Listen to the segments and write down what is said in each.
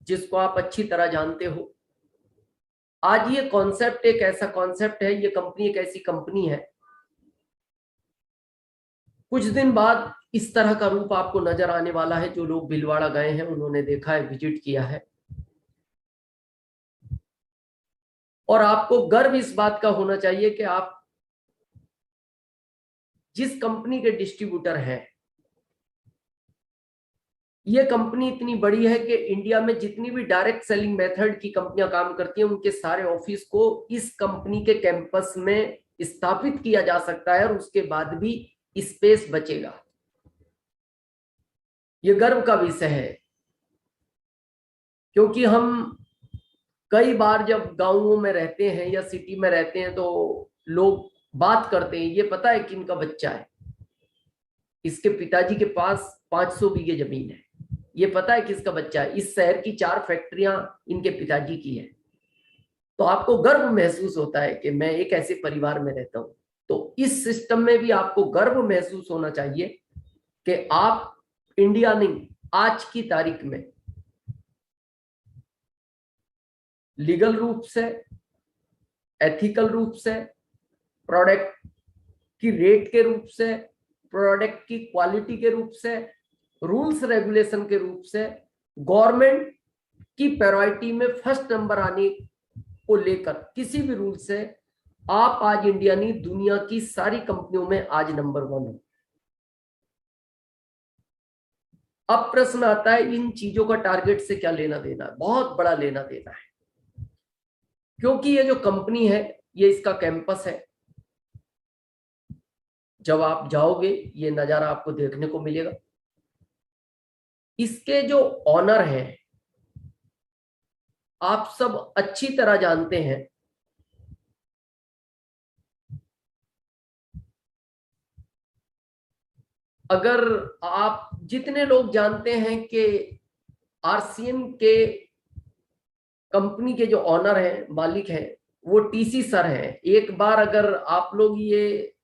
जिसको आप अच्छी तरह जानते हो। आज ये कॉन्सेप्ट एक ऐसा कॉन्सेप्ट है, ये कंपनी एक ऐसी कंपनी है, कुछ दिन बाद इस तरह का रूप आपको नजर आने वाला है। जो लोग भीलवाड़ा गए हैं उन्होंने देखा है, विजिट किया है, और आपको गर्व इस बात का होना चाहिए कि आप जिस कंपनी के डिस्ट्रीब्यूटर हैं, ये कंपनी इतनी बड़ी है कि इंडिया में जितनी भी डायरेक्ट सेलिंग मेथड की कंपनियां काम करती हैं उनके सारे ऑफिस को इस कंपनी के कैंपस में स्थापित किया जा सकता है और उसके बाद भी स्पेस बचेगा। ये गर्व का विषय है, क्योंकि हम कई बार जब गांवों में रहते हैं या सिटी में रहते हैं तो लोग बात करते हैं, ये पता है कि इनका बच्चा है, इसके पिताजी के पास 500 बीघे जमीन है, ये पता है किसका बच्चा है, इस शहर की 4 फैक्ट्रियां इनके पिताजी की है। तो आपको गर्व महसूस होता है कि मैं एक ऐसे परिवार में रहता हूं। तो इस सिस्टम में भी आपको गर्व महसूस होना चाहिए कि आप इंडिया नहीं, आज की तारीख में लीगल रूप से, एथिकल रूप से, प्रोडक्ट की रेट के रूप से, प्रोडक्ट की क्वालिटी के रूप से, रूल्स रेगुलेशन के रूप से, गवर्नमेंट की प्रायोरिटी में फर्स्ट नंबर आने को लेकर किसी भी रूल से आप आज इंडिया नहीं, दुनिया की सारी कंपनियों में आज नंबर 1 हो। अब प्रश्न आता है इन चीजों का टारगेट से क्या लेना देना है? बहुत बड़ा लेना देना है, क्योंकि ये जो कंपनी है ये इसका कैंपस है। जब आप जाओगे ये नजारा आपको देखने को मिलेगा। इसके जो ऑनर हैं आप सब अच्छी तरह जानते हैं। अगर आप जितने लोग जानते हैं कि आरसीएम के कंपनी के जो ऑनर हैं, मालिक हैं, वो टीसी सर हैं। एक बार अगर आप लोग ये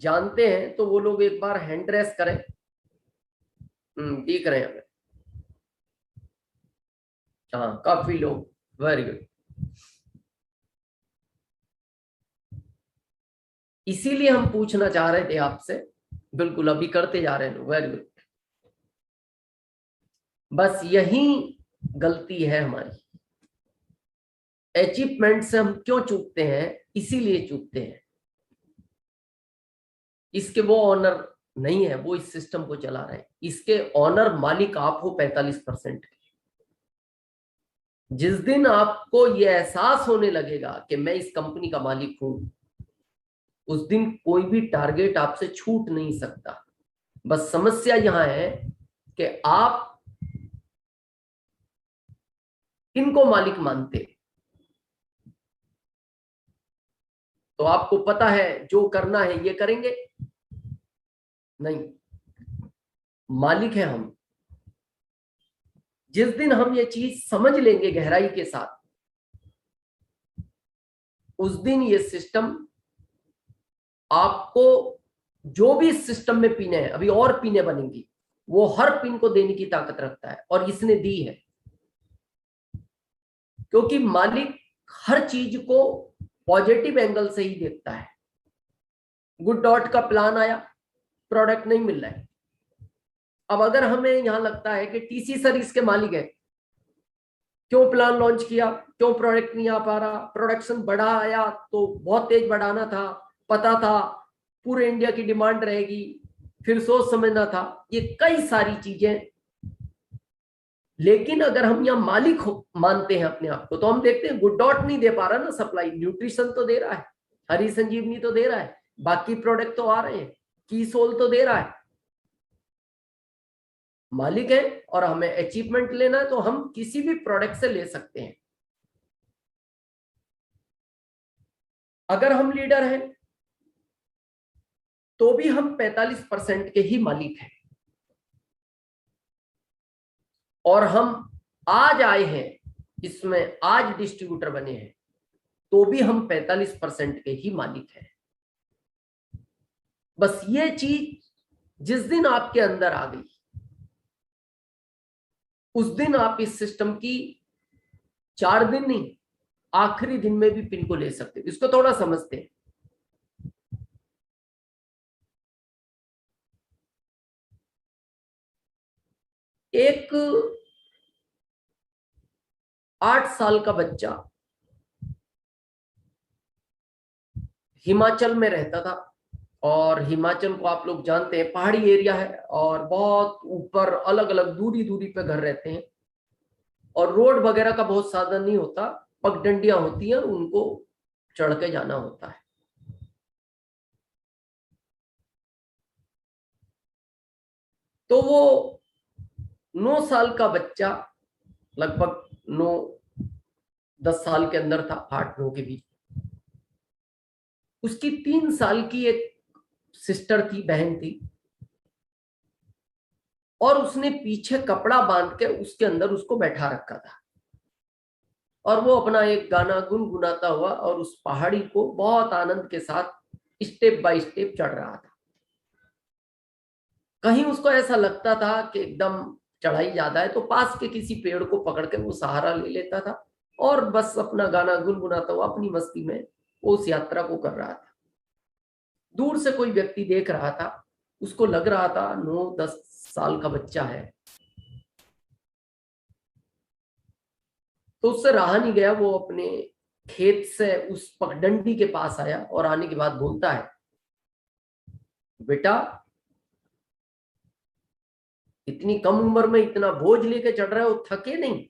जानते हैं तो वो लोग एक बार हैंड रेस करें। दिख रहे हैं? हाँ, काफी लोग, वेरी गुड। इसीलिए हम पूछना चाह रहे थे आपसे, बिल्कुल अभी करते जा रहे हैं, वेरी गुड। बस यही गलती है हमारी, अचीवमेंट से हम क्यों चूकते हैं, इसीलिए चूकते हैं। इसके वो ऑनर नहीं है, वो इस सिस्टम को चला रहे हैं। इसके ऑनर मालिक आप हो 45%। जिस दिन आपको ये एहसास होने लगेगा कि मैं इस कंपनी का मालिक हूं, उस दिन कोई भी टारगेट आपसे छूट नहीं सकता। बस समस्या यहां है कि आप किनको मालिक मानते। तो आपको पता है जो करना है ये करेंगे, नहीं, मालिक है हम। जिस दिन हम ये चीज समझ लेंगे गहराई के साथ, उस दिन ये सिस्टम आपको जो भी इस सिस्टम में पिने हैं, अभी और पिने बनेंगी, वो हर पिन को देने की ताकत रखता है और इसने दी है। क्योंकि मालिक हर चीज को पॉजिटिव एंगल से ही देखता है। गुड डॉट का प्लान आया, प्रोडक्ट नहीं मिल रहा है। अब अगर हमें यहां लगता है कि टीसी सर इसके मालिक है, क्यों प्लान लॉन्च किया, क्यों प्रोडक्ट नहीं आ पा रहा, प्रोडक्शन बढ़ा आया तो बहुत तेज बढ़ाना था, पता था पूरे इंडिया की डिमांड रहेगी, फिर सोच समझना था, ये कई सारी चीजें। लेकिन अगर हम यहाँ मालिक मानते हैं अपने आप को, तो हम देखते हैं गुड डॉट नहीं दे पा रहा ना सप्लाई, न्यूट्रिशन तो दे रहा है, हरी संजीवनी तो दे रहा है, बाकी प्रोडक्ट तो आ रहे हैं, की सोल तो दे रहा है। मालिक है और हमें अचीवमेंट लेना है तो हम किसी भी प्रोडक्ट से ले सकते हैं। अगर हम लीडर हैं तो भी हम 45% के ही मालिक हैं, और हम आज आए हैं इसमें, आज डिस्ट्रीब्यूटर बने हैं, तो भी हम 45% के ही मालिक हैं। बस ये चीज जिस दिन आपके अंदर आ गई, उस दिन आप इस सिस्टम की 4 दिन नहीं, आखिरी दिन में भी पिन को ले सकते हो। इसको थोड़ा समझते हैं। एक 8 साल का बच्चा हिमाचल में रहता था, और हिमाचल को आप लोग जानते हैं पहाड़ी एरिया है, और बहुत ऊपर अलग अलग दूरी दूरी पे घर रहते हैं, और रोड वगैरह का बहुत साधन नहीं होता, पगडंडियां होती हैं, उनको चढ़ के जाना होता है। तो वो 9 साल का बच्चा, लगभग 9-10 साल के अंदर था, 8-9 के बीच। उसकी 3 साल की एक सिस्टर थी, बहन थी, और उसने पीछे कपड़ा बांध के उसके अंदर उसको बैठा रखा था, और वो अपना एक गाना गुनगुनाता हुआ और उस पहाड़ी को बहुत आनंद के साथ स्टेप बाय स्टेप चढ़ रहा था। कहीं उसको ऐसा लगता था कि एकदम चढ़ाई ज्यादा है, तो पास के किसी पेड़ को पकड़ के वो सहारा ले लेता था, और बस अपना गाना गुनगुनाता हुआ अपनी मस्ती में उस यात्रा को कर रहा था। दूर से कोई व्यक्ति देख रहा था, उसको लग रहा था 9-10 साल का बच्चा है, तो उससे रहा नहीं गया। वो अपने खेत से उस पगडंडी के पास आया, और आने के बाद बोलता है, बेटा इतनी कम उम्र में इतना बोझ लेके चढ़ रहे हो, थके नहीं?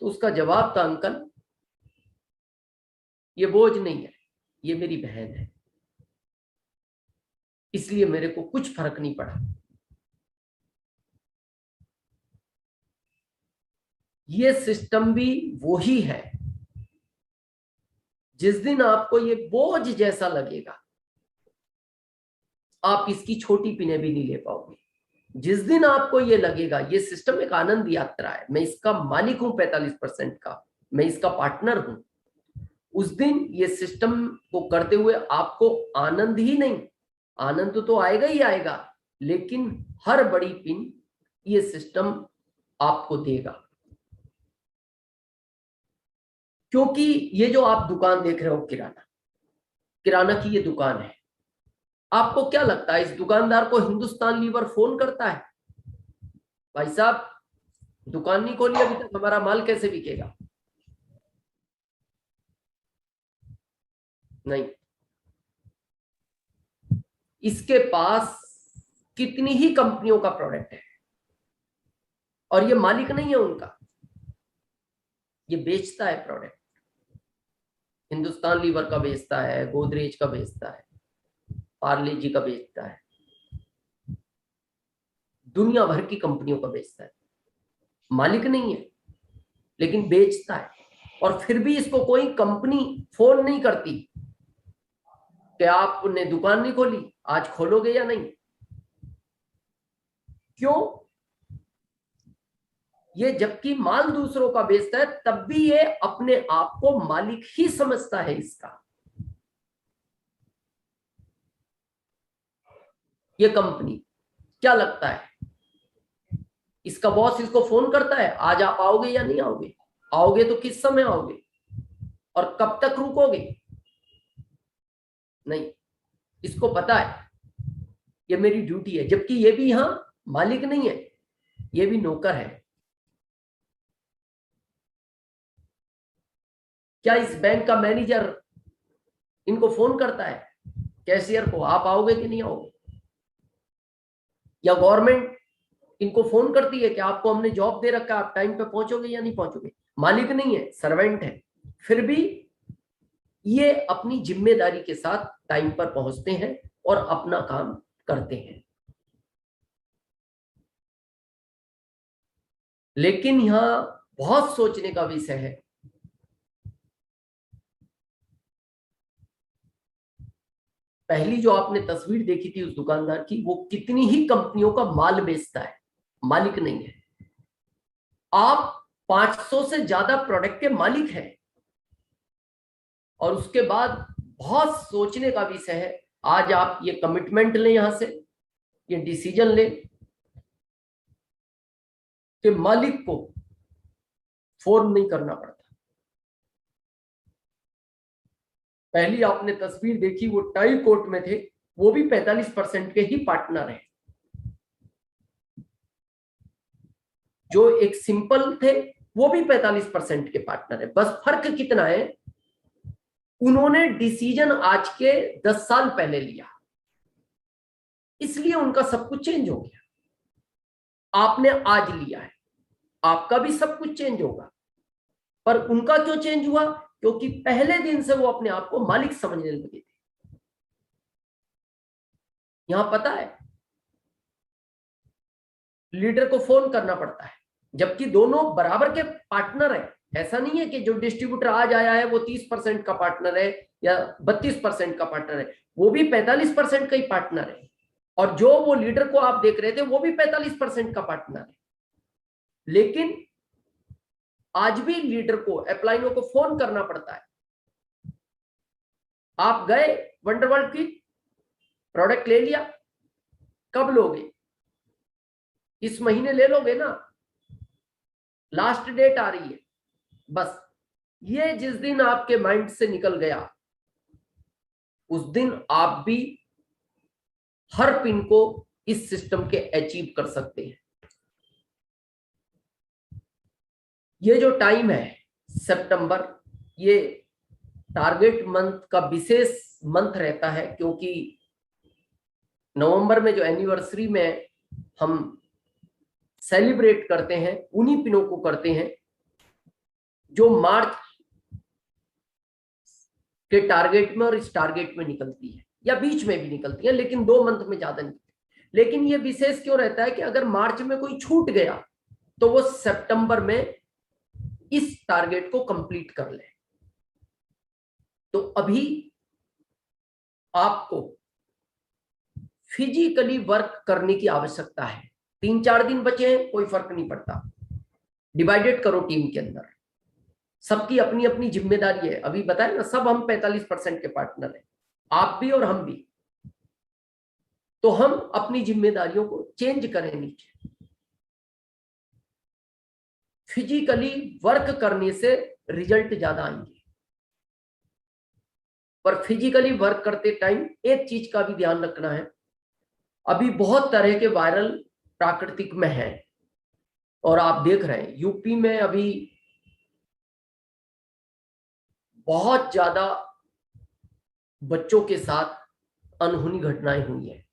तो उसका जवाब था, अंकल ये बोझ नहीं है, ये मेरी बहन है, इसलिए मेरे को कुछ फर्क नहीं पड़ा। ये सिस्टम भी वही है। जिस दिन आपको ये बोझ जैसा लगेगा, आप इसकी छोटी पिने भी नहीं ले पाओगे। जिस दिन आपको ये लगेगा ये सिस्टम एक आनंद यात्रा है, मैं इसका मालिक हूं 45% का, मैं इसका पार्टनर हूं, उस दिन ये सिस्टम को करते हुए आपको आनंद ही नहीं, आनंद तो आएगा ही आएगा, लेकिन हर बड़ी पिन ये सिस्टम आपको देगा। क्योंकि ये जो आप दुकान देख रहे हो, किराना किराना की ये दुकान है, आपको क्या लगता है इस दुकानदार को हिंदुस्तान लीवर फोन करता है, भाई साहब दुकान नहीं खोली अभी तक, हमारा माल कैसे बिकेगा? नहीं। इसके पास कितनी ही कंपनियों का प्रोडक्ट है, और ये मालिक नहीं है उनका, ये बेचता है प्रोडक्ट। हिंदुस्तान लीवर का बेचता है, गोदरेज का बेचता है, पार्ले जी का बेचता है, दुनिया भर की कंपनियों का बेचता है। मालिक नहीं है, लेकिन बेचता है। और फिर भी इसको कोई कंपनी फोन नहीं करती कि आपने दुकान नहीं खोली, आज खोलोगे या नहीं। क्यों? ये जबकि माल दूसरों का बेचता है, तब भी ये अपने आप को मालिक ही समझता है इसका। ये कंपनी क्या लगता है, इसका बॉस इसको फोन करता है, आज आप आओगे या नहीं आओगे? आओगे तो किस समय आओगे, और कब तक रुकोगे? नहीं। इसको पता है ये मेरी ड्यूटी है, जबकि ये भी यहां मालिक नहीं है, ये भी नौकर है। क्या इस बैंक का मैनेजर इनको फोन करता है, कैशियर को, आप आओगे कि नहीं आओगे? या गवर्नमेंट इनको फोन करती है कि आपको हमने जॉब दे रखा है, आप टाइम पे पहुंचोगे या नहीं पहुंचोगे? मालिक नहीं है, सर्वेंट है। फिर भी ये अपनी जिम्मेदारी के साथ टाइम पर पहुंचते हैं और अपना काम करते हैं। लेकिन यहां बहुत सोचने का विषय है। पहली जो आपने तस्वीर देखी थी उस दुकानदार की, वो कितनी ही कंपनियों का माल बेचता है, मालिक नहीं है। आप 500 से ज्यादा प्रोडक्ट के मालिक हैं, और उसके बाद बहुत सोचने का विषय है। आज आप ये कमिटमेंट लें, यहां से ये डिसीजन लें कि मालिक को फोन नहीं करना पड़ता। पहली आपने तस्वीर देखी, वो टाई कोट में थे, वो भी 45% के ही पार्टनर हैं। जो एक सिंपल थे वो भी 45% के पार्टनर है। बस फर्क कितना है, उन्होंने डिसीजन आज के 10 साल पहले लिया, इसलिए उनका सब कुछ चेंज हो गया। आपने आज लिया है, आपका भी सब कुछ चेंज होगा। पर उनका क्यों चेंज हुआ? क्योंकि पहले दिन से वो अपने आप को मालिक समझने लगे थे। यहां पता है, लीडर को फोन करना पड़ता है, जबकि दोनों बराबर के पार्टनर है। ऐसा नहीं है कि जो डिस्ट्रीब्यूटर आज आया है वो 30% का पार्टनर है या 32% का पार्टनर है, वो भी 45% का ही पार्टनर है। और जो वो लीडर को आप देख रहे थे वो भी 45% का पार्टनर है। लेकिन आज भी लीडर को, अपलाइनों को फोन करना पड़ता है। आप गए वंडरवर्ल्ड की, प्रोडक्ट ले लिया, कब लोगे? इस महीने ले लोगे ना, लास्ट डेट आ रही है। बस ये जिस दिन आपके माइंड से निकल गया, उस दिन आप भी हर पिन को इस सिस्टम के अचीव कर सकते हैं। ये जो टाइम है सितंबर, ये टारगेट मंथ का विशेष मंथ रहता है, क्योंकि नवंबर में जो एनिवर्सरी में हम सेलिब्रेट करते हैं उन्हीं पिनों को करते हैं जो मार्च के टारगेट में और इस टारगेट में निकलती है, या बीच में भी निकलती है, लेकिन 2 मंथ में ज्यादा निकलती है। लेकिन ये विशेष क्यों रहता है कि अगर मार्च में कोई छूट गया तो वो सितंबर में इस टारगेट को कंप्लीट कर ले। तो अभी आपको फिजिकली वर्क करने की आवश्यकता है। 3-4 दिन बचे हैं, कोई फर्क नहीं पड़ता, डिवाइडेड करो टीम के अंदर। सबकी अपनी अपनी जिम्मेदारी है। अभी बताया ना, सब हम 45% के पार्टनर हैं, आप भी और हम भी। तो हम अपनी जिम्मेदारियों को चेंज करें नीचे। फिजिकली वर्क करने से रिजल्ट ज्यादा आएंगे। पर फिजिकली वर्क करते टाइम एक चीज का भी ध्यान रखना है, अभी बहुत तरह के वायरल प्राकृतिक में है, और आप देख रहे हैं यूपी में अभी बहुत ज्यादा बच्चों के साथ अनहोनी घटनाएं हुई है।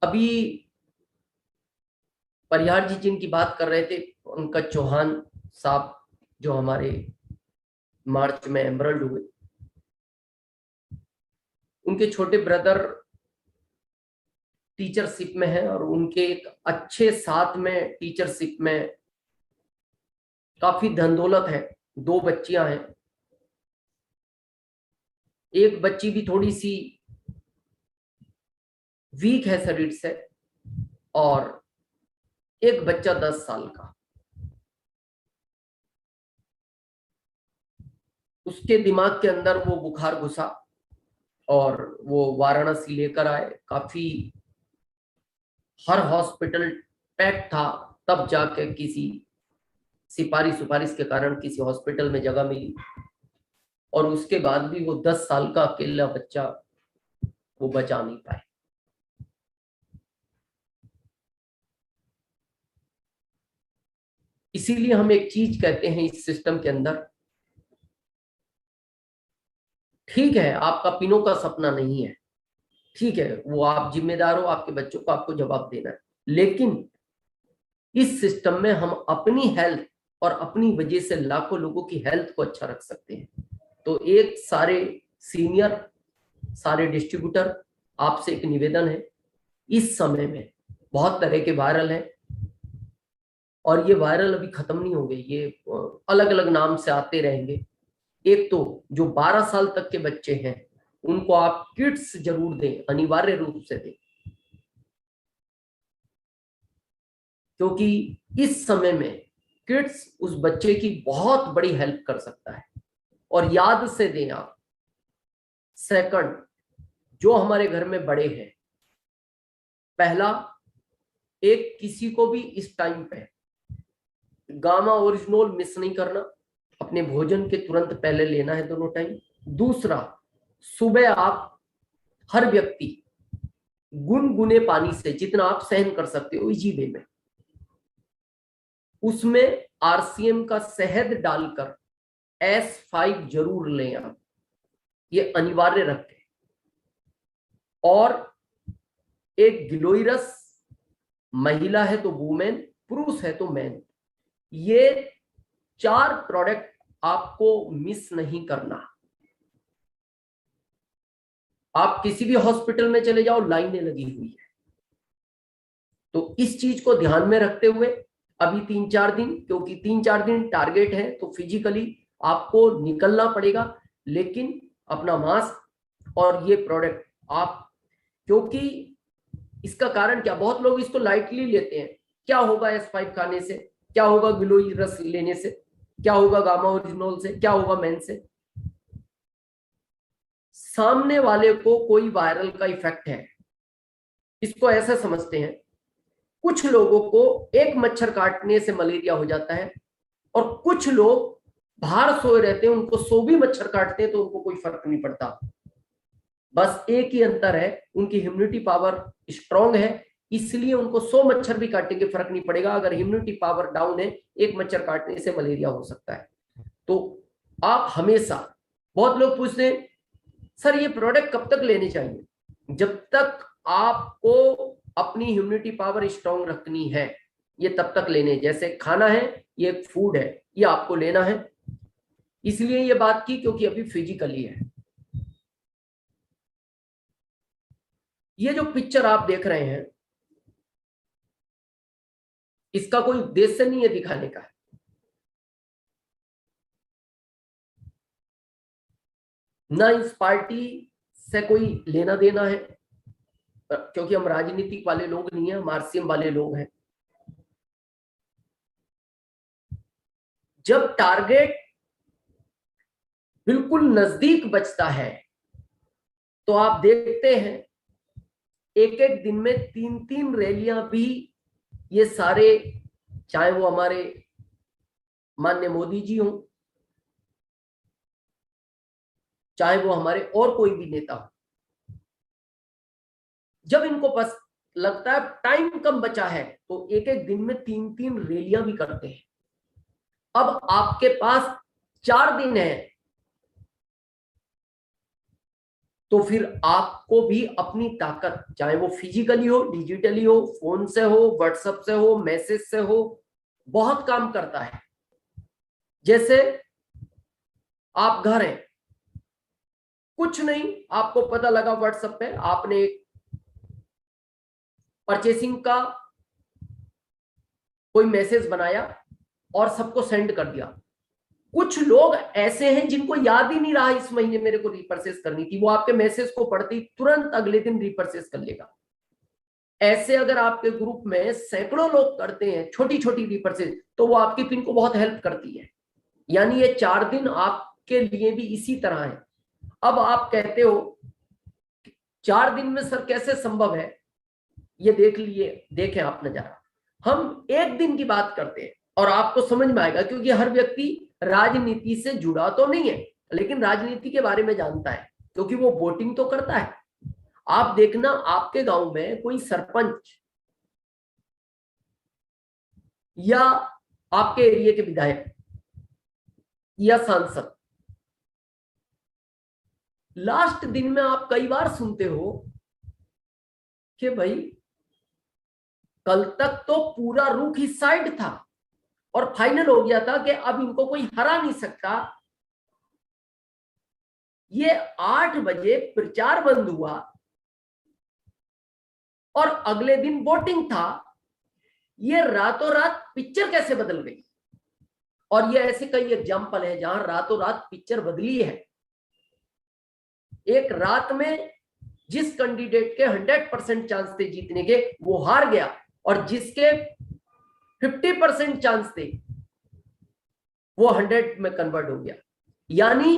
अभी परिहार जी जिनकी बात कर रहे थे, पंकज चौहान साहब, जो हमारे मार्च में एमरल्ड हुए, उनके छोटे ब्रदर टीचरशिप में है, और उनके एक अच्छे साथ में टीचरशिप में काफी धन दौलत है। 2 बच्चियां हैं, एक बच्ची भी थोड़ी सी वीक है शरीर से, और एक बच्चा 10 साल का। उसके दिमाग के अंदर वो बुखार घुसा और वो वाराणसी लेकर आए। काफी हर हॉस्पिटल पैक था, तब जाके किसी सिफारिश के कारण किसी हॉस्पिटल में जगह मिली, और उसके बाद भी वो 10 साल का अकेला बच्चा वो बचा नहीं पाए। इसीलिए हम एक चीज कहते हैं इस सिस्टम के अंदर, ठीक है आपका पिनों का सपना नहीं है, ठीक है वो आप जिम्मेदार हो, आपके बच्चों को आपको जवाब देना है, लेकिन इस सिस्टम में हम अपनी हेल्थ और अपनी वजह से लाखों लोगों की हेल्थ को अच्छा रख सकते हैं। तो एक सारे सीनियर, सारे डिस्ट्रीब्यूटर, आपसे एक निवेदन है, इस समय में बहुत तरह के वायरल हैं, और ये वायरल अभी खत्म नहीं होंगे, ये अलग अलग नाम से आते रहेंगे। एक तो जो 12 साल तक के बच्चे हैं उनको आप किट्स जरूर दें, अनिवार्य रूप से दें, क्योंकि इस समय में किट्स उस बच्चे की बहुत बड़ी हेल्प कर सकता है। और याद से दें आप, सेकंड, जो हमारे घर में बड़े हैं, पहला एक किसी को भी इस टाइम पे गामा ओरिजिनोल मिस नहीं करना, अपने भोजन के तुरंत पहले लेना है दोनों टाइम। दूसरा, सुबह आप हर व्यक्ति गुनगुने पानी से, जितना आप सहन कर सकते हो इजी वे में, उसमें आरसीएम का शहद डालकर S5 जरूर लें आप, ये अनिवार्य रखें। और एक गिलोय रस, महिला है तो वुमेन, पुरुष है तो मैन, ये 4 प्रोडक्ट आपको मिस नहीं करना। आप किसी भी हॉस्पिटल में चले जाओ, लाइनें लगी हुई है। तो इस चीज को ध्यान में रखते हुए अभी 3-4 दिन, क्योंकि 3-4 दिन टारगेट है तो फिजिकली आपको निकलना पड़ेगा, लेकिन अपना मास्क और ये प्रोडक्ट आप, क्योंकि इसका कारण क्या, बहुत लोग इसको लाइटली लेते हैं। क्या होगा S5 खाने से, क्या होगा गिलोय रस लेने से, क्या होगा गामा ओरिजिनोल से, क्या होगा मैन से? सामने वाले को कोई वायरल का इफेक्ट है, इसको ऐसा समझते हैं। कुछ लोगों को एक मच्छर काटने से मलेरिया हो जाता है, और कुछ लोग बाहर सोए रहते हैं, उनको 100 भी मच्छर काटते हैं तो उनको कोई फर्क नहीं पड़ता। बस एक ही अंतर है, उनकी इम्यूनिटी पावर स्ट्रांग है, इसलिए उनको 100 मच्छर भी काटेंगे फर्क नहीं पड़ेगा। अगर इम्यूनिटी पावर डाउन है, एक मच्छर काटने से मलेरिया हो सकता है। तो आप हमेशा, बहुत लोग पूछते हैं सर ये प्रोडक्ट कब तक लेने चाहिए? जब तक आपको अपनी इम्यूनिटी पावर स्ट्रांग रखनी है, ये तब तक लेने। जैसे खाना है, ये एक फूड है, ये आपको लेना है। इसलिए ये बात की क्योंकि अभी फिजिकली है। ये जो पिक्चर आप देख रहे हैं, इसका कोई उद्देश्य नहीं है दिखाने का, ना इस पार्टी से कोई लेना देना है, क्योंकि हम राजनीतिक वाले लोग नहीं है, हम आरसीएम वाले लोग हैं। जब टारगेट बिल्कुल नजदीक बचता है तो आप देखते हैं एक एक दिन में 3-3 रैलियां भी ये सारे, चाहे वो हमारे माननीय मोदी जी हों, चाहे वो हमारे और कोई भी नेता हो, जब इनको बस लगता है टाइम कम बचा है तो एक एक दिन में 3-3 रैलियां भी करते हैं। अब आपके पास 4 दिन है, तो फिर आपको भी अपनी ताकत, चाहे वो फिजिकली हो, डिजिटली हो, फोन से हो, व्हाट्सएप से हो, मैसेज से हो, बहुत काम करता है। जैसे आप घर हैं, कुछ नहीं, आपको पता लगा व्हाट्सएप पे आपने परचेसिंग का कोई मैसेज बनाया और सबको सेंड कर दिया। कुछ लोग ऐसे हैं जिनको याद ही नहीं रहा इस महीने मेरे को रीपरचेस करनी थी, वो आपके मैसेज को पढ़ते ही तुरंत अगले दिन रीपरचेस कर लेगा। ऐसे अगर आपके ग्रुप में सैकड़ों लोग करते हैं छोटी छोटी रीपरचेस, तो वो आपकी पिन को बहुत हेल्प करती है। यानी ये 4 दिन आपके लिए भी इसी तरह है। अब आप कहते हो 4 दिन में सर कैसे संभव है, ये देख लिए, देखें आप नजारा। हम एक दिन की बात करते हैं और आपको समझ में आएगा, क्योंकि हर व्यक्ति राजनीति से जुड़ा तो नहीं है, लेकिन राजनीति के बारे में जानता है, क्योंकि वो वोटिंग तो करता है। आप देखना, आपके गांव में कोई सरपंच या आपके एरिया के विधायक या सांसद, लास्ट दिन में आप कई बार सुनते हो कि भाई कल तक तो पूरा रुख इस साइड था और फाइनल हो गया था कि अब इनको कोई हरा नहीं सकता। ये 8 बजे प्रचार बंद हुआ और अगले दिन वोटिंग था। ये रातों रात पिक्चर कैसे बदल गई? और ये ऐसे कई एग्जाम्पल है जहां रातों रात पिक्चर बदली है। एक रात में जिस कैंडिडेट के 100% चांस थे जीतने के, वो हार गया, और जिसके 50% चांस थे वो 100 में कन्वर्ट हो गया। यानी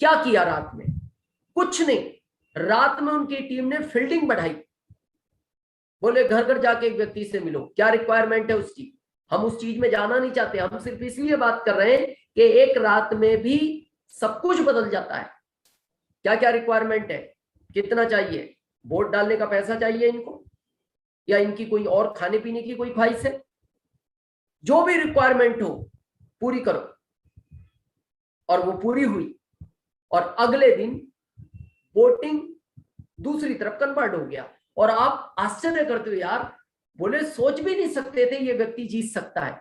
क्या किया रात में? कुछ नहीं, रात में उनकी टीम ने फील्डिंग बढ़ाई। बोले घर घर जाके एक व्यक्ति से मिलो, क्या रिक्वायरमेंट है उसकी, हम उस चीज में जाना नहीं चाहते, हम सिर्फ इसलिए बात कर रहे हैं कि एक रात में भी सब कुछ बदल जाता है। क्या क्या रिक्वायरमेंट है, कितना चाहिए, वोट डालने का पैसा चाहिए इनको, या इनकी कोई और खाने पीने की कोई ख्वाहिश है, जो भी रिक्वायरमेंट हो पूरी करो। और वो पूरी हुई और अगले दिन वोटिंग दूसरी तरफ कन्वर्ट हो गया। और आप आश्चर्य करते हो यार, बोले सोच भी नहीं सकते थे ये व्यक्ति जीत सकता है,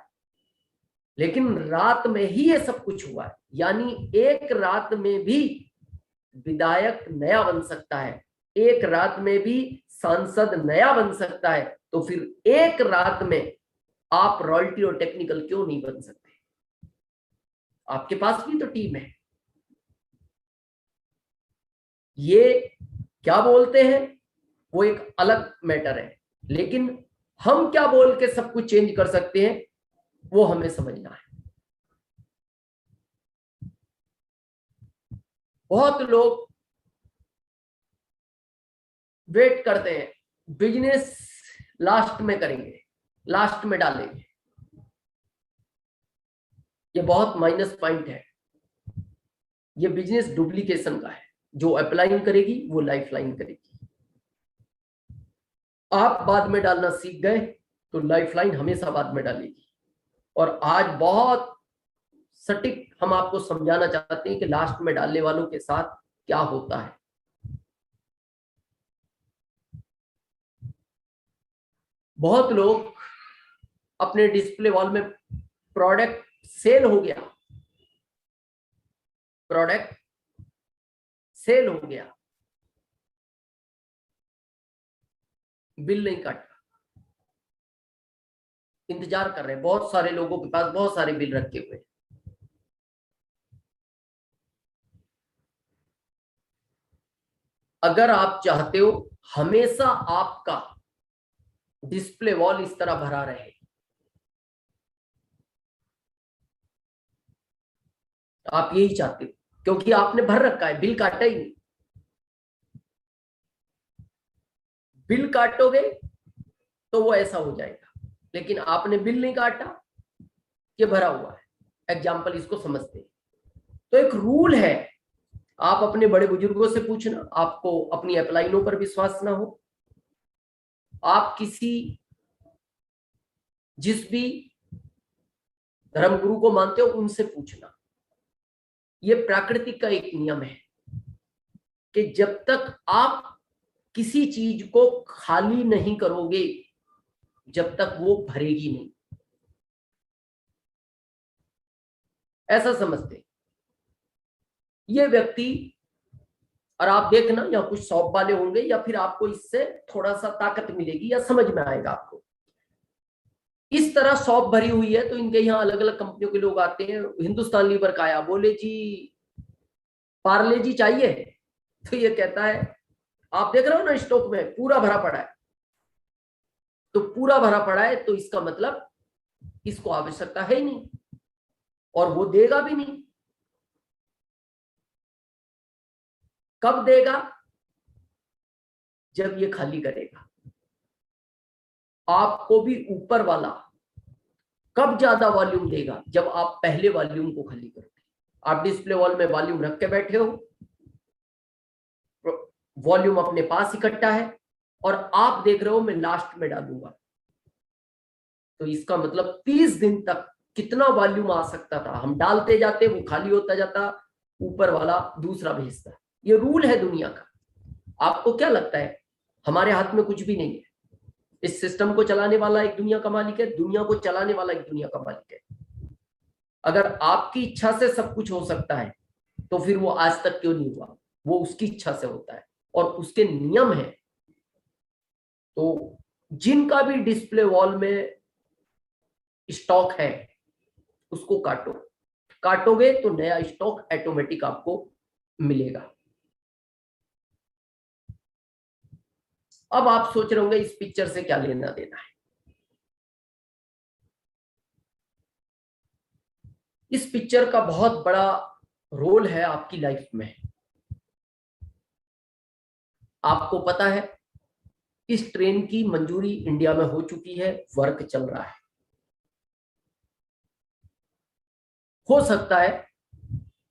लेकिन रात में ही ये सब कुछ हुआ है। यानी एक रात में भी विधायक नया बन सकता है, एक रात में भी सांसद नया बन सकता है, तो फिर एक रात में आप रॉयल्टी और टेक्निकल क्यों नहीं बन सकते? आपके पास भी तो टीम है। ये क्या बोलते हैं वो एक अलग मैटर है, लेकिन हम क्या बोल के सब कुछ चेंज कर सकते हैं वो हमें समझना है। बहुत लोग वेट करते हैं, बिजनेस लास्ट में करेंगे, लास्ट में डालेंगे। ये बहुत माइनस पॉइंट है। ये बिजनेस डुप्लीकेशन का है। जो अप्लाइन करेगी वो लाइफ लाइन करेगी। आप बाद में डालना सीख गए तो लाइफ लाइन हमेशा बाद में डालेगी। और आज बहुत सटीक हम आपको समझाना चाहते हैं कि लास्ट में डालने वालों के साथ क्या होता है। बहुत लोग अपने डिस्प्ले वॉल में प्रोडक्ट सेल हो गया, प्रोडक्ट सेल हो गया, बिल नहीं काटा, इंतजार कर रहे हैं। बहुत सारे लोगों के पास बहुत सारे बिल रखे हुए हैं। अगर आप चाहते हो हमेशा आपका डिस्प्ले वॉल इस तरह भरा रहे, आप यही चाहते हो, क्योंकि आपने भर रखा है, बिल काटा ही नहीं। बिल काटोगे तो वो ऐसा हो जाएगा, लेकिन आपने बिल नहीं काटा, ये भरा हुआ है। एग्जाम्पल इसको समझते हैं। तो एक रूल है, आप अपने बड़े बुजुर्गों से पूछना, आपको अपनी अपलाइनों पर विश्वास ना हो, आप किसी जिस भी धर्मगुरु को मानते हो उनसे पूछना। ये प्रकृति का एक नियम है कि जब तक आप किसी चीज को खाली नहीं करोगे जब तक वो भरेगी नहीं। ऐसा समझते ये व्यक्ति। और आप देखना यहाँ कुछ शॉप वाले होंगे, या फिर आपको इससे थोड़ा सा ताकत मिलेगी या समझ में आएगा आपको। इस तरह शॉप भरी हुई है तो इनके यहाँ अलग अलग कंपनियों के लोग आते हैं। हिंदुस्तान लीवर का आया, बोले जी पार्ले जी चाहिए, तो ये कहता है आप देख रहे हो ना स्टॉक में पूरा भरा पड़ा है। तो पूरा भरा पड़ा है तो इसका मतलब इसको आवश्यकता है ही नहीं, और वो देगा भी नहीं। कब देगा? जब ये खाली करेगा। आपको भी ऊपर वाला कब ज्यादा वॉल्यूम देगा? जब आप पहले वॉल्यूम को खाली करोगे। आप डिस्प्ले वॉल में वॉल्यूम रख के बैठे हो, वॉल्यूम अपने पास इकट्ठा है, और आप देख रहे हो मैं लास्ट में डालूंगा, तो इसका मतलब 30 दिन तक कितना वॉल्यूम आ सकता था, हम डालते जाते, वो खाली होता जाता, ऊपर वाला दूसरा भेजता। ये रूल है दुनिया का। आपको क्या लगता है? हमारे हाथ में कुछ भी नहीं है। इस सिस्टम को चलाने वाला एक दुनिया का मालिक है, दुनिया को चलाने वाला एक दुनिया का मालिक है। अगर आपकी इच्छा से सब कुछ हो सकता है तो फिर वो आज तक क्यों नहीं हुआ? वो उसकी इच्छा से होता है और उसके नियम है। तो जिनका भी डिस्प्ले वॉल में स्टॉक है उसको काटो, काटोगे तो नया स्टॉक ऑटोमेटिक आपको मिलेगा। अब आप सोच रहे होंगे इस पिक्चर से क्या लेना देना है। इस पिक्चर का बहुत बड़ा रोल है आपकी लाइफ में। आपको पता है इस ट्रेन की मंजूरी इंडिया में हो चुकी है, वर्क चल रहा है। हो सकता है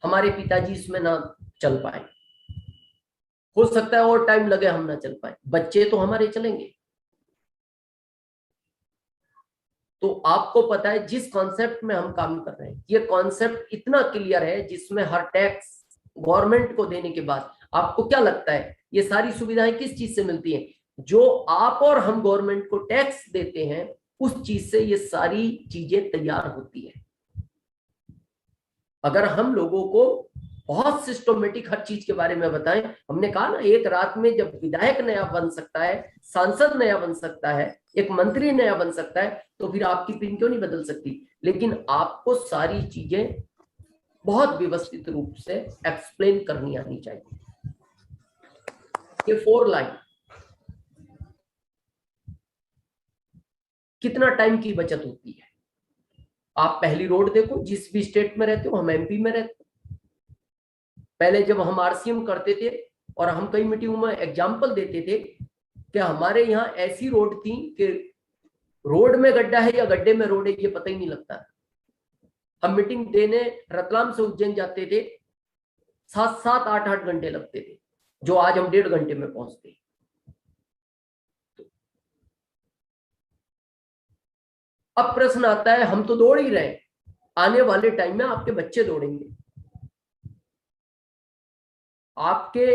हमारे पिताजी इसमें ना चल पाए, हो सकता है और टाइम लगे, हम ना चल पाए, बच्चे तो हमारे चलेंगे। तो आपको पता है जिस कॉन्सेप्ट में हम काम कर रहे हैं, ये कॉन्सेप्ट इतना क्लियर है जिसमें हर टैक्स गवर्नमेंट को देने के बाद आपको क्या लगता है ये सारी सुविधाएं किस चीज से मिलती हैं? जो आप और हम गवर्नमेंट को टैक्स देते हैं उस चीज से ये सारी चीजें तैयार होती है। अगर हम लोगों को बहुत सिस्टमेटिक हर चीज के बारे में बताएं, हमने कहा ना एक रात में जब विधायक नया बन सकता है, सांसद नया बन सकता है, एक मंत्री नया बन सकता है, तो फिर आपकी पिन क्यों नहीं बदल सकती? लेकिन आपको सारी चीजें बहुत व्यवस्थित रूप से एक्सप्लेन करनी आनी चाहिए। ये 4 लाइन कितना टाइम की बचत होती है। आप पहली रोड देखो, जिस भी स्टेट में रहते हो, हम एमपी में रहते हो, पहले जब हम आरसीएम करते थे और हम कई मीटिंगों में एग्जाम्पल देते थे कि हमारे यहाँ ऐसी रोड थी कि रोड में गड्ढा है या गड्ढे में रोड है ये पता ही नहीं लगता। हम मीटिंग देने रतलाम से उज्जैन जाते थे, 7-7, 8-8 घंटे लगते थे, जो आज हम 1.5 घंटे में पहुंचते। अब प्रश्न आता है, हम तो दौड़ ही रहे, आने वाले टाइम में आपके बच्चे दौड़ेंगे, आपके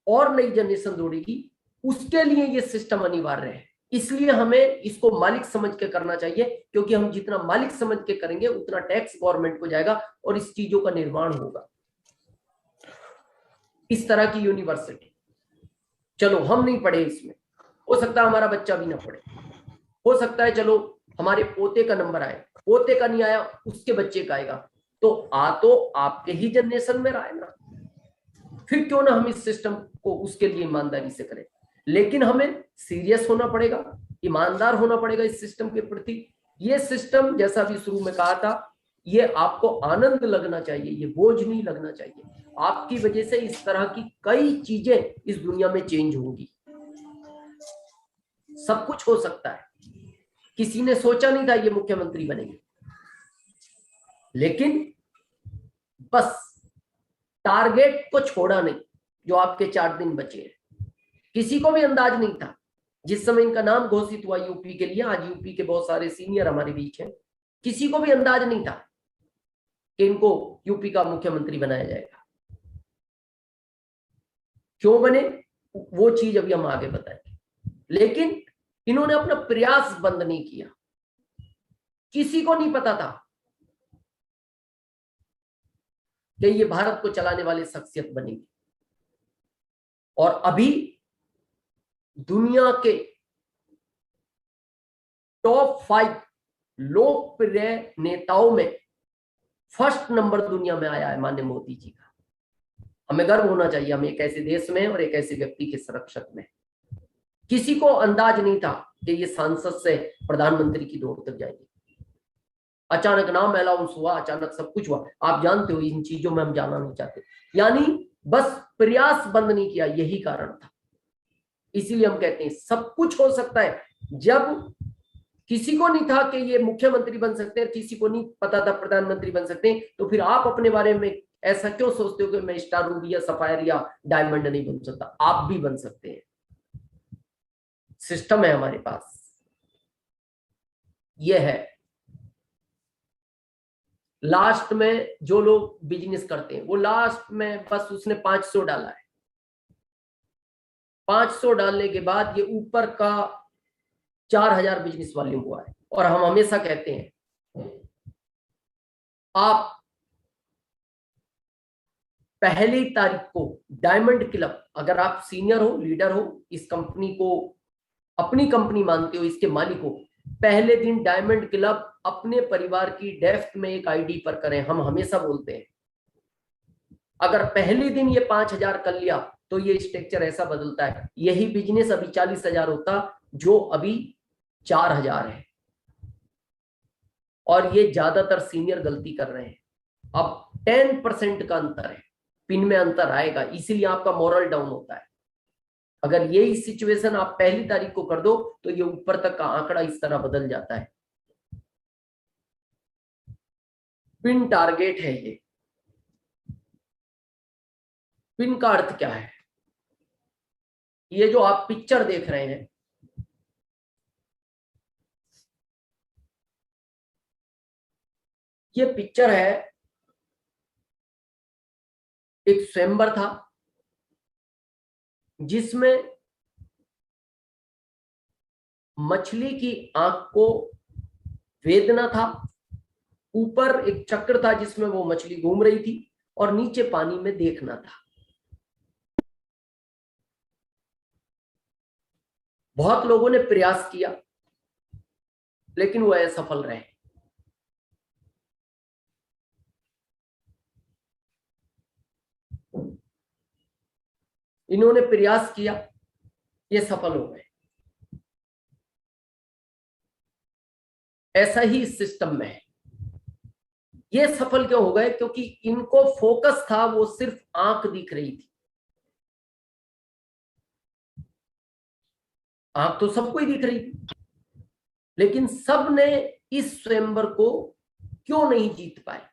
और नई जनरेशन दौड़ेगी, उसके लिए ये सिस्टम अनिवार्य है। इसलिए हमें इसको मालिक समझ के करना चाहिए, क्योंकि हम जितना मालिक समझ के करेंगे उतना टैक्स गवर्नमेंट को जाएगा और इस चीजों का निर्माण होगा। इस तरह की यूनिवर्सिटी, चलो हम नहीं पढ़े इसमें, हो सकता है हमारा बच्चा भी ना पढ़े, हो सकता है चलो हमारे पोते का नंबर आए, पोते का नहीं आया उसके बच्चे का आएगा, तो आपके ही जनरेशन में रहा है ना, फिर क्यों ना हम इस सिस्टम को उसके लिए ईमानदारी से करें। लेकिन हमें सीरियस होना पड़ेगा, ईमानदार होना पड़ेगा इस सिस्टम के प्रति। ये सिस्टम जैसा भी शुरू में कहा था, ये आपको आनंद लगना चाहिए, ये बोझ नहीं लगना चाहिए। आपकी वजह से इस तरह की कई चीजें इस दुनिया में चेंज होंगी, सब कुछ हो सकता है। किसी ने सोचा नहीं था ये मुख्यमंत्री बनेंगे, लेकिन बस टारगेट को छोड़ा नहीं। जो आपके 4 दिन बचे हैं, किसी को भी अंदाज नहीं था जिस समय इनका नाम घोषित हुआ यूपी के लिए, आज यूपी के बहुत सारे सीनियर हमारे बीच हैं, किसी को भी अंदाज नहीं था कि इनको यूपी का मुख्यमंत्री बनाया जाएगा। क्यों बने वो चीज अभी हम आगे बताएंगे, लेकिन इन्होंने अपना प्रयास बंद नहीं किया। किसी को नहीं पता था कि ये भारत को चलाने वाले शख्सियत बनेंगे, और अभी दुनिया के टॉप 5 लोकप्रिय नेताओं में फर्स्ट नंबर दुनिया में आया है माननीय मोदी जी का। हमें गर्व होना चाहिए, हम एक ऐसे देश में और एक ऐसे व्यक्ति के संरक्षक में। किसी को अंदाज नहीं था कि ये सांसद से प्रधानमंत्री की दौड़ तक जाएगी। अचानक नाम अनाउंस हुआ, अचानक सब कुछ हुआ। आप जानते हो इन चीजों में हम जाना नहीं चाहते, यानी बस प्रयास बंद नहीं किया, यही कारण था। इसीलिए हम कहते हैं सब कुछ हो सकता है। जब किसी को नहीं था कि ये मुख्यमंत्री बन सकते हैं, किसी को नहीं पता था प्रधानमंत्री बन सकते हैं, तो फिर आप अपने बारे में ऐसा क्यों सोचते हो कि मैं स्टार रूबी या सफायर या डायमंड नहीं बन सकता? आप भी बन सकते हैं, सिस्टम है हमारे पास। ये है लास्ट में जो लोग बिजनेस करते हैं, वो लास्ट में बस उसने 500 डाला है, 500 डालने के बाद ये ऊपर का 4000 बिजनेस वॉल्यूम हुआ है। और हम हमेशा कहते हैं आप पहली तारीख को डायमंड क्लब, अगर आप सीनियर हो, लीडर हो, इस कंपनी को अपनी कंपनी मानते हो, इसके मालिक हो, पहले दिन डायमंड क्लब अपने परिवार की डेस्क में एक आईडी पर करें। हम हमेशा बोलते हैं अगर पहले दिन ये 5000 कर लिया तो ये स्ट्रक्चर ऐसा बदलता है। यही बिजनेस अभी 40,000 होता, जो अभी 4000 है। और ये ज्यादातर सीनियर गलती कर रहे हैं। अब 10% का अंतर है, पिन में अंतर आएगा, इसीलिए आपका मोरल डाउन होता है। अगर यही सिचुएशन आप पहली तारीख को कर दो तो ये ऊपर तक का आंकड़ा इस तरह बदल जाता है। पिन टारगेट है ये। पिन का अर्थ क्या है? ये जो आप पिक्चर देख रहे हैं, ये पिक्चर है, एक स्वयंवर था जिसमें मछली की आंख को वेदना था, ऊपर एक चक्र था जिसमें वो मछली घूम रही थी, और नीचे पानी में देखना था। बहुत लोगों ने प्रयास किया लेकिन वो असफल रहे। इन्होंने प्रयास किया, ये सफल हो गए। ऐसा ही इस सिस्टम में है। ये सफल क्यों हो गए? क्योंकि इनको फोकस था, वो सिर्फ आंख दिख रही थी। आंख तो सबको ही दिख रही थी, लेकिन सब ने इस स्वयंवर को क्यों नहीं जीत पाए?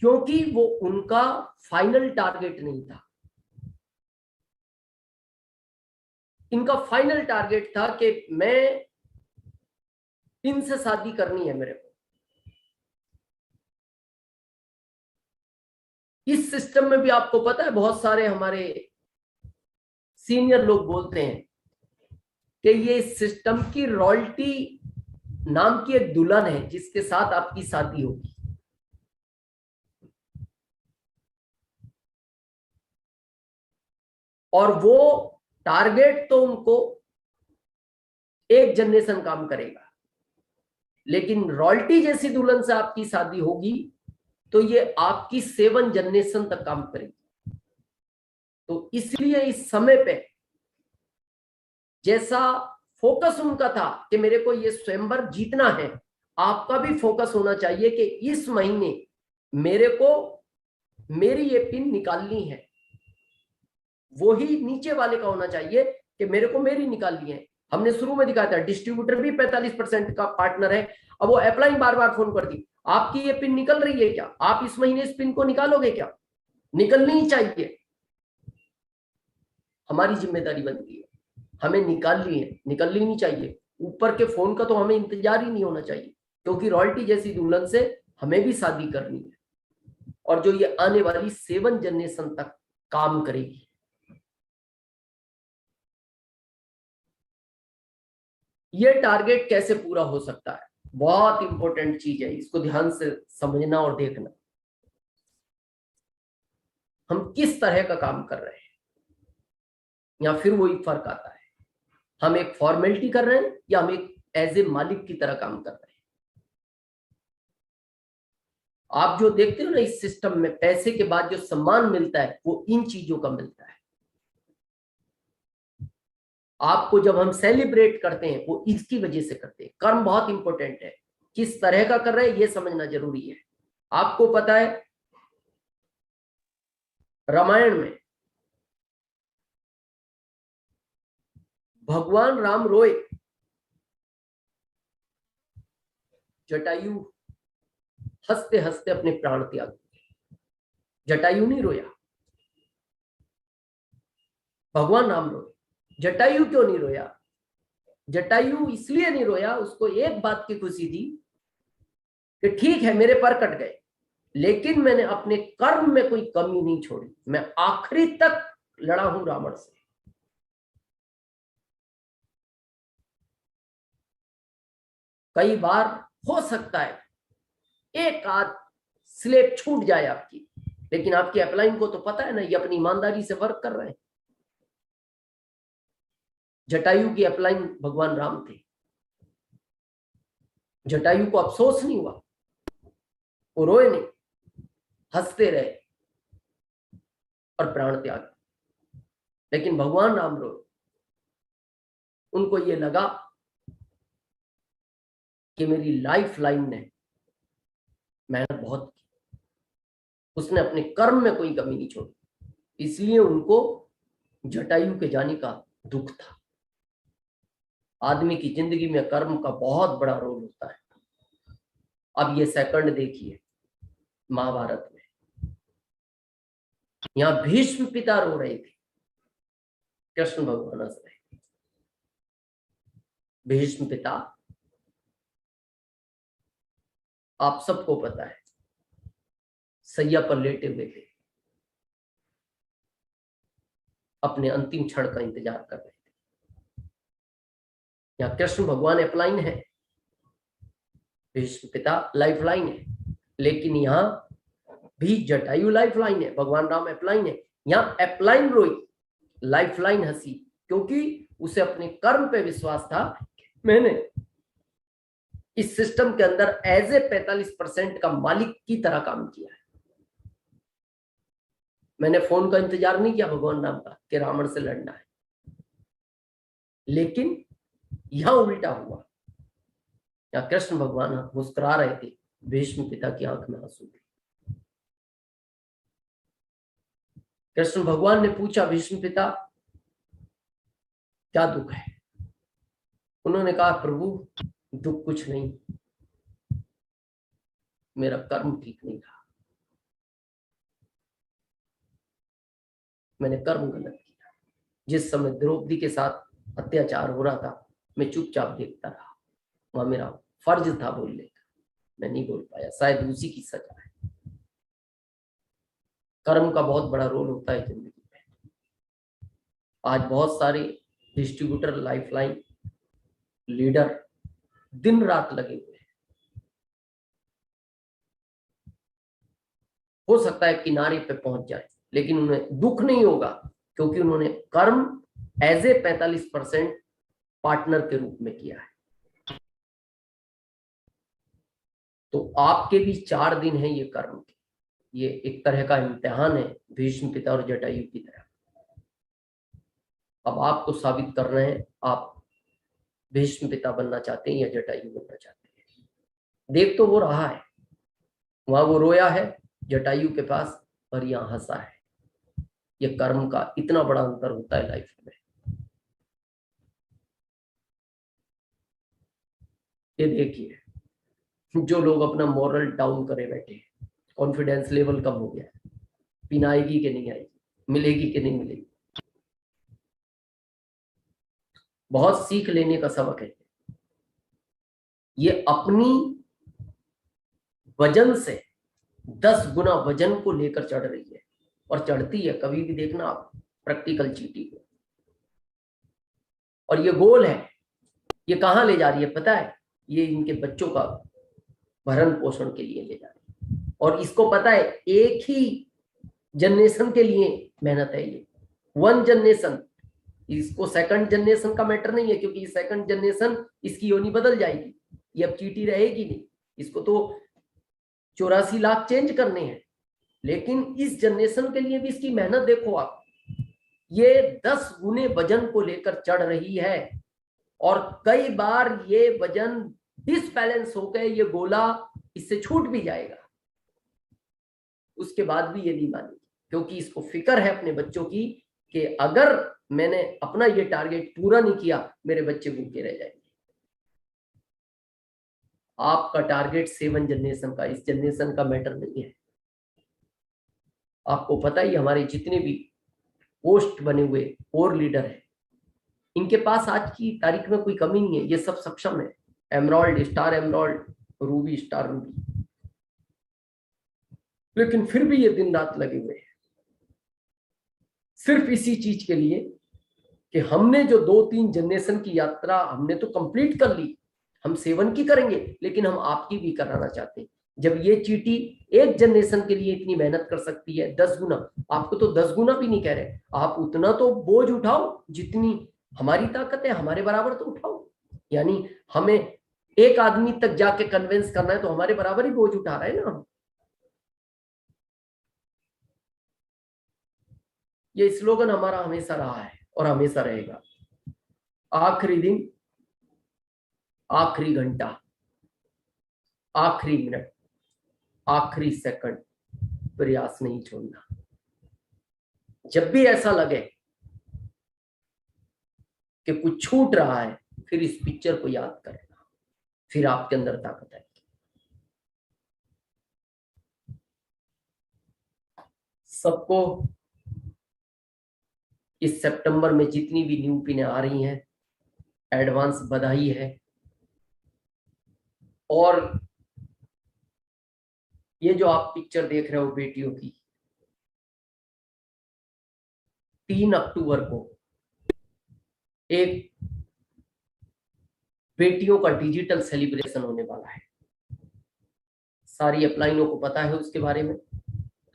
क्योंकि वो उनका फाइनल टारगेट नहीं था। इनका फाइनल टारगेट था कि मैं इनसे शादी करनी है मेरे को। इस सिस्टम में भी आपको पता है, बहुत सारे हमारे सीनियर लोग बोलते हैं कि ये सिस्टम की रॉयल्टी नाम की एक दुल्हन है जिसके साथ आपकी शादी होगी। और वो टारगेट तो उनको एक जनरेशन काम करेगा, लेकिन रॉयल्टी जैसी दुल्हन से आपकी शादी होगी तो ये आपकी 7 जनरेशन तक काम करेगी। तो इसलिए इस समय पे जैसा फोकस उनका था कि मेरे को ये स्वयंवर जीतना है, आपका भी फोकस होना चाहिए कि इस महीने मेरे को मेरी ये पिन निकालनी है। वो ही नीचे वाले का होना चाहिए कि मेरे को मेरी निकालनी है। हमने शुरू में दिखाया था डिस्ट्रीब्यूटर भी 45% का पार्टनर है। अब वो अप्लाई बार बार फोन कर दी, आपकी ये पिन निकल रही है क्या? आप इस महीने इस पिन को निकालोगे क्या? निकलनी ही चाहिए। हमारी जिम्मेदारी बनती है, हमें निकालनी है, निकलनी नहीं चाहिए। ऊपर के फोन का तो हमें इंतजार ही नहीं होना चाहिए, क्योंकि रॉयल्टी जैसी दुल्हन से हमें भी शादी करनी है, और जो ये आने वाली 7 जनरेशन तक काम करेगी। ये टारगेट कैसे पूरा हो सकता है? बहुत इंपॉर्टेंट चीज है, इसको ध्यान से समझना और देखना। हम किस तरह का काम कर रहे हैं, या फिर वही फर्क आता है, हम एक फॉर्मेलिटी कर रहे हैं या हम एक एज ए मालिक की तरह काम कर रहे हैं। आप जो देखते हो ना इस सिस्टम में, पैसे के बाद जो सम्मान मिलता है वो इन चीजों का मिलता है। आपको जब हम सेलिब्रेट करते हैं वो इसकी वजह से करते हैं। कर्म बहुत इंपॉर्टेंट है, किस तरह का कर रहे हैं ये समझना जरूरी है। आपको पता है रामायण में भगवान राम रोए, जटायु हंसते हंसते अपने प्राण त्याग दिए। जटायु नहीं रोया, भगवान राम रोए। जटायु क्यों नहीं रोया? जटायु इसलिए नहीं रोया, उसको एक बात की खुशी थी कि ठीक है मेरे पर कट गए, लेकिन मैंने अपने कर्म में कोई कमी नहीं छोड़ी, मैं आखिरी तक लड़ा हूं रावण से। कई बार हो सकता है एक आध स्लेब छूट जाए आपकी, लेकिन आपकी अपलाइन को तो पता है ना ये अपनी ईमानदारी से वर्क कर रहे हैं। जटायु की अपलाइन भगवान राम थे, जटायु को अफसोस नहीं हुआ, वो रोए नहीं, हंसते रहे और प्राण त्याग। लेकिन भगवान राम रोए, उनको ये लगा कि मेरी लाइफ लाइन ने मेहनत बहुत की, उसने अपने कर्म में कोई कमी नहीं छोड़ी, इसलिए उनको जटायु के जाने का दुख था। आदमी की जिंदगी में कर्म का बहुत बड़ा रोल होता है। अब ये सेकंड देखिए महाभारत में, यहां भीष्म पिता रो रहे थे, कृष्ण भगवान हंस रहे थे। भीष्म पिता आप सबको पता है सैया पर लेटे हुए थे, अपने अंतिम क्षण का इंतजार कर रहे थे। यहां कृष्ण भगवान अपलाइन है, भीष्म पिता लाइफ लाइन है, लेकिन यहां भी जटायु लाइफ लाइन है, भगवान राम अपलाइन है। यहां अपलाइन रोई, लाइफ लाइन हंसी, क्योंकि उसे अपने कर्म पे विश्वास था। मैंने इस सिस्टम के अंदर एज ए 45% का मालिक की तरह काम किया है। मैंने फोन का इंतजार नहीं किया भगवान राम का कि रावण से लड़ना है, लेकिन यहां उल्टा हुआ। यहां कृष्ण भगवान मुस्कुरा रहे थे, भीष्म पिता की आंख में आंसू थे। कृष्ण भगवान ने पूछा भीष्म पिता क्या दुख है? उन्होंने कहा प्रभु दुख कुछ नहीं, मेरा कर्म ठीक नहीं था, मैंने कर्म गलत किया। जिस समय द्रौपदी के साथ अत्याचार हो रहा था मैं चुपचाप देखता रहा, वहां मेरा फर्ज था बोलने का, मैं नहीं बोल पाया, शायद उसी की सजा है। कर्म का बहुत बड़ा रोल होता है जिंदगी में। आज बहुत सारे डिस्ट्रीब्यूटर, लाइफलाइन लीडर दिन रात लगे हुए हैं। हो सकता है किनारे पे पहुंच जाए, लेकिन उन्हें दुख नहीं होगा, क्योंकि उन्होंने कर्म एज ए 45% पार्टनर के रूप में किया है। तो आपके भी 4 दिन है ये कर्म के, ये एक तरह का इम्तिहान है भीष्म पिता और जटायु की तरह। अब आपको साबित करना है आप भीष्म पिता बनना चाहते हैं या जटायु बनना चाहते हैं। देख तो वो रहा है, वहां वो रोया है जटायु के पास और यहाँ हंसा है। ये कर्म का इतना बड़ा अंतर होता है लाइफ में। ये देखिए, जो लोग अपना मॉरल डाउन करे बैठे, कॉन्फिडेंस लेवल कम हो गया, पिन आएगी कि नहीं आएगी, मिलेगी कि नहीं मिलेगी। बहुत सीख लेने का सबक है। ये अपनी वजन से 10 गुना वजन को लेकर चढ़ रही है, और चढ़ती है। कभी भी देखना आप प्रैक्टिकल चीटी को, और ये गोल है। ये कहाँ ले जा रही है पता है? ये इनके बच्चों का भरण पोषण के लिए ले जा रही है, और इसको पता है एक ही जनरेशन के लिए मेहनत है ये, 1 जनरेशन। इसको सेकंड जनरेशन का मैटर नहीं है, क्योंकि सेकंड जनरेशन इसकी योनि बदल जाएगी, ये अब चीटी रहेगी नहीं। इसको तो 84 लाख चेंज करने हैं, लेकिन इस जनरेशन के लिए भी इसकी मेहनत देखो आप। ये 10 गुने वजन को लेकर चढ़ रही है, और कई बार ये वजन डिसबैलेंस होकर ये गोला इससे छूट भी जाएगा, उसके बाद भी ये नहीं मानेगी, क्योंकि इसको फिक्र है अपने बच्चों की कि अगर मैंने अपना ये टारगेट पूरा नहीं किया मेरे बच्चे भूखे रह जाएंगे। आपका टारगेट 7 जनरेशन का, इस जनरेशन का मैटर नहीं है। आपको पता ही हमारे जितने भी पोस्ट बने हुए और लीडर हैं, इनके पास आज की तारीख में कोई कमी नहीं है, ये सब सक्षम है। Emerald, star emerald, Ruby, star Ruby, लेकिन फिर भी ये दिन रात लगे हुए हैं सिर्फ इसी चीज के लिए कि हमने जो 2-3 जनरेशन की यात्रा हमने तो कंप्लीट कर ली, हम 7 की करेंगे, लेकिन हम आपकी भी कराना चाहते हैं। जब ये चीटी एक जनरेशन के लिए इतनी मेहनत कर सकती है 10 गुना, आपको तो 10 गुना भी नहीं कह रहे, आप उतना तो बोझ उठाओ जितनी हमारी ताकत है, हमारे बराबर तो उठाओ। यानी हमें एक आदमी तक जाके कन्विंस करना है तो हमारे बराबर ही बोझ उठा रहे हैं ना हम। ये स्लोगन हमारा हमेशा रहा है और हमेशा रहेगा। आखिरी दिन, आखिरी घंटा, आखिरी मिनट, आखिरी सेकंड, प्रयास नहीं छोड़ना। जब भी ऐसा लगे कि कुछ छूट रहा है, फिर इस पिक्चर को याद करना, फिर आपके अंदर ताकत आएगी। सबको इस सितंबर में जितनी भी न्यू पिनें आ रही हैं, एडवांस बधाई है। और ये जो आप पिक्चर देख रहे हो बेटियों की, 3 अक्टूबर को एक बेटियों का डिजिटल सेलिब्रेशन होने वाला है। सारी अपलाइनों को पता है उसके बारे में।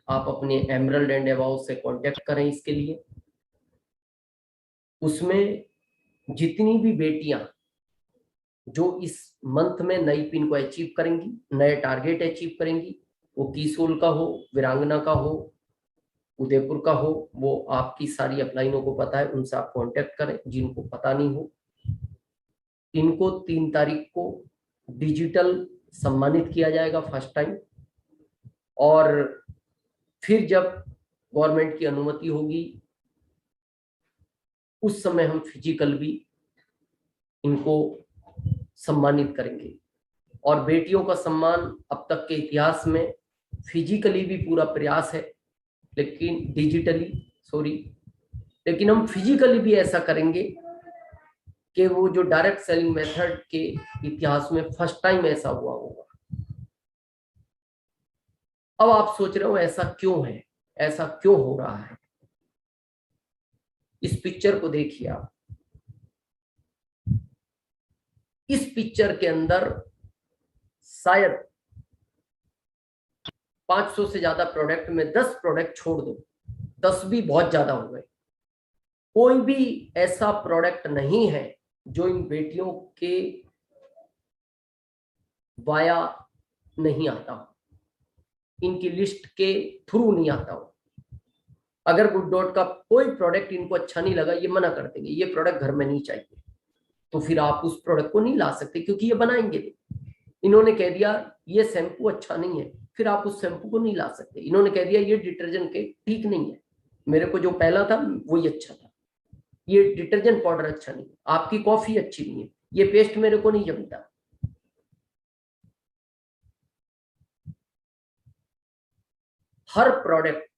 आप अपने एमरल्ड एंड अबाउट से कांटेक्ट करें इसके लिए। उसमें जितनी भी बेटियां जो इस मंथ में नई पिन को अचीव करेंगी, नए टारगेट अचीव करेंगी, वो कीसोल का हो, वीरांगना का हो, उदयपुर का हो, वो आपकी सारी अपलाइनों को पता है, उनसे आप कांटेक्ट करें। जिनको पता नहीं हो, इनको 3 तारीख को डिजिटल सम्मानित किया जाएगा फर्स्ट टाइम। और फिर जब गवर्नमेंट की अनुमति होगी, उस समय हम फिजिकल भी इनको सम्मानित करेंगे। और बेटियों का सम्मान अब तक के इतिहास में फिजिकली भी पूरा प्रयास है, लेकिन हम फिजिकली भी ऐसा करेंगे कि वो जो डायरेक्ट सेलिंग मेथड के इतिहास में फर्स्ट टाइम ऐसा हुआ होगा। अब आप सोच रहे हो ऐसा क्यों है, ऐसा क्यों हो रहा है? इस पिक्चर को देखिए आप। इस पिक्चर के अंदर शायद 500 से ज्यादा प्रोडक्ट में 10 प्रोडक्ट छोड़ दो, 10 भी बहुत ज्यादा हो गए। कोई भी ऐसा प्रोडक्ट नहीं है जो इन बेटियों के वाया नहीं आता हो, इनकी लिस्ट के थ्रू नहीं आता हो। अगर गुड डॉट का कोई प्रोडक्ट इनको अच्छा नहीं लगा, ये मना कर देंगे, ये प्रोडक्ट घर में नहीं चाहिए, तो फिर आप उस प्रोडक्ट को नहीं ला सकते, क्योंकि ये बनाएंगे नहीं। इन्होंने कह दिया ये शैम्पू अच्छा नहीं है, फिर आप उस शैम्पू को नहीं ला सकते। इन्होंने कह दिया ये डिटर्जेंट के ठीक नहीं है, मेरे को जो पहला था वही अच्छा था, ये डिटर्जेंट पाउडर अच्छा नहीं है, आपकी कॉफी अच्छी नहीं है, ये पेस्ट मेरे को नहीं जमता। हर प्रोडक्ट